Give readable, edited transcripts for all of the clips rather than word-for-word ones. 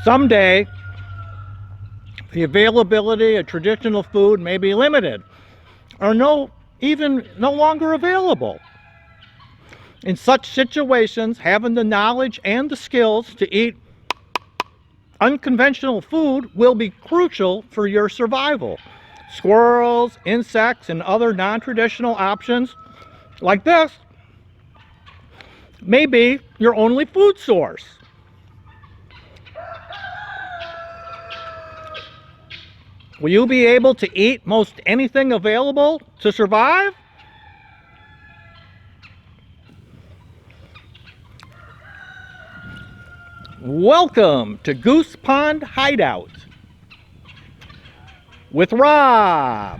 Someday, the availability of traditional food may be limited or no longer available. In such situations, having the knowledge and the skills to eat unconventional food will be crucial for your survival. Squirrels, insects, and other non-traditional options like this may be your only food source. Will you be able to eat most anything available to survive? Welcome to Goose Pond Hideout with Rob.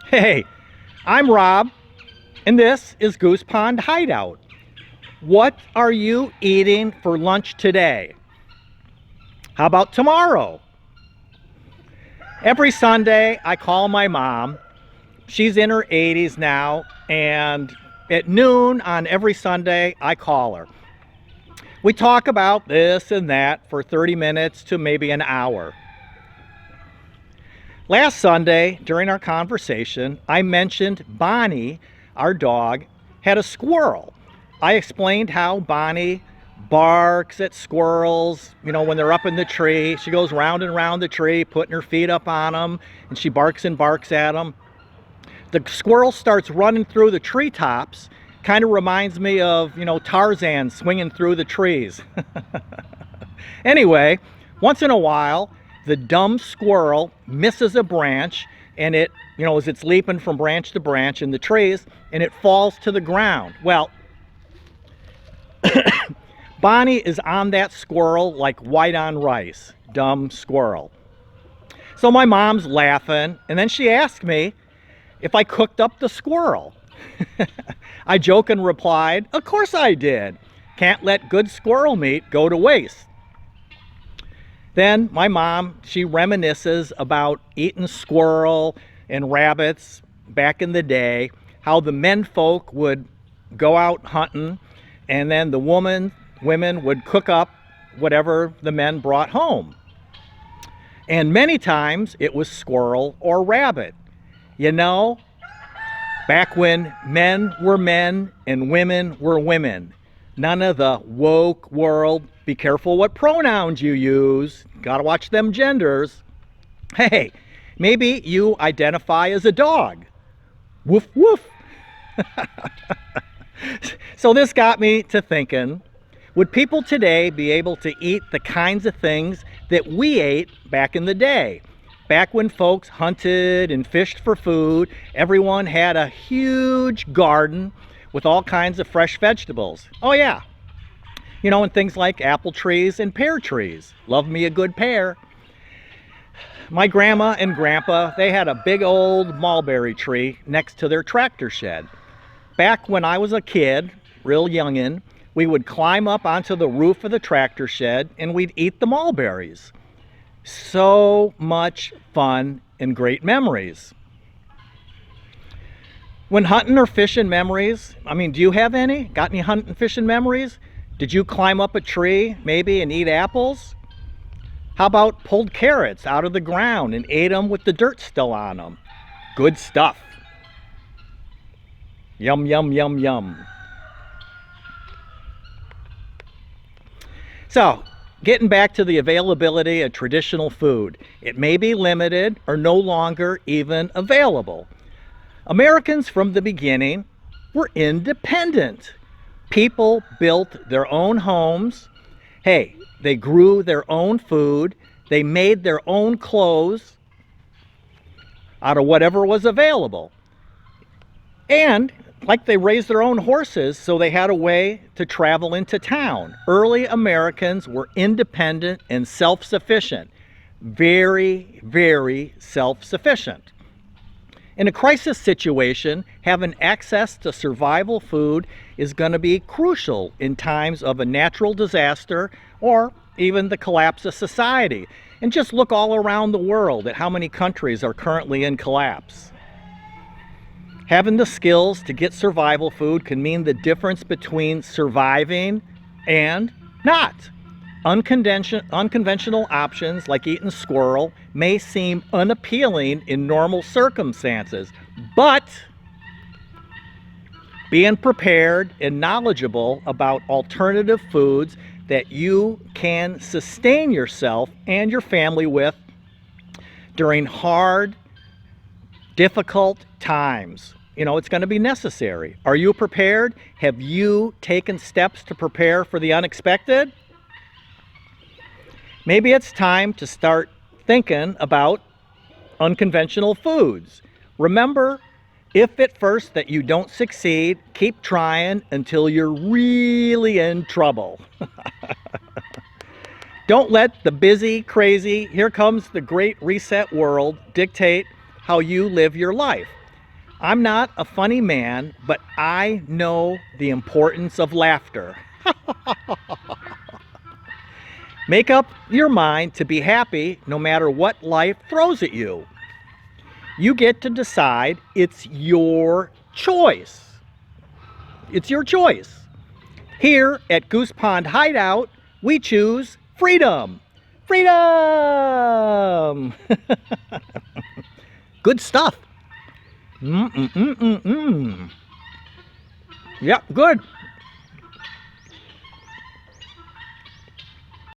Hey, I'm Rob, and this is Goose Pond Hideout. What are you eating for lunch today? How about tomorrow? Every Sunday, I call my mom. She's in her 80s now, and at noon on every Sunday, I call her. We talk about this and that for 30 minutes to maybe an hour. Last Sunday, during our conversation, I mentioned Bonnie, our dog, had a squirrel. I explained how Bonnie barks at squirrels, when they're up in the tree. She goes round and round the tree, putting her feet up on them, and she barks and barks at them. The squirrel starts running through the treetops. Kind of reminds me of, Tarzan swinging through the trees. Anyway, once in a while, the dumb squirrel misses a branch, and it, as it's leaping from branch to branch in the trees, and it falls to the ground. Well, Bonnie is on that squirrel like white on rice. Dumb squirrel. So my mom's laughing, and then she asked me if I cooked up the squirrel. I joke and replied, "Of course I did. Can't let good squirrel meat go to waste." Then my mom, she reminisces about eating squirrel and rabbits back in the day, how the menfolk would go out hunting, and then the women would cook up whatever the men brought home. And many times it was squirrel or rabbit. Back when men were men and women were women. None of the woke world, be careful what pronouns you use, gotta watch them genders. Hey, maybe you identify as a dog. Woof woof. So this got me to thinking, would people today be able to eat the kinds of things that we ate back in the day? Back when folks hunted and fished for food, everyone had a huge garden with all kinds of fresh vegetables. Oh yeah, and things like apple trees and pear trees. Love me a good pear. My grandma and grandpa, they had a big old mulberry tree next to their tractor shed. Back when I was a kid, real youngin', we would climb up onto the roof of the tractor shed and we'd eat the mulberries. So much fun and great memories. When hunting or fishing memories, do you have any? Got any hunting and fishing memories? Did you climb up a tree maybe and eat apples? How about pulled carrots out of the ground and ate them with the dirt still on them? Good stuff. Yum, yum, yum, yum. So, getting back to the availability of traditional food, it may be limited or no longer even available. Americans from the beginning were independent. People built their own homes. Hey, they grew their own food. They made their own clothes out of whatever was available. And they raised their own horses, so they had a way to travel into town. Early Americans were independent and self-sufficient. Very, very self-sufficient. In a crisis situation, having access to survival food is going to be crucial in times of a natural disaster or even the collapse of society. And just look all around the world at how many countries are currently in collapse. Having the skills to get survival food can mean the difference between surviving and not. Unconventional options like eating squirrel may seem unappealing in normal circumstances, but being prepared and knowledgeable about alternative foods that you can sustain yourself and your family with during hard, difficult times. It's going to be necessary. Are you prepared? Have you taken steps to prepare for the unexpected? Maybe it's time to start thinking about unconventional foods. Remember, if at first that you don't succeed, keep trying until you're really in trouble. Don't let the busy, crazy, here comes the great reset world dictate how you live your life. I'm not a funny man, but I know the importance of laughter. Make up your mind to be happy no matter what life throws at you. You get to decide. It's your choice. It's your choice. Here at Goose Pond Hideout, we choose freedom. Freedom! Good stuff. Yep, good.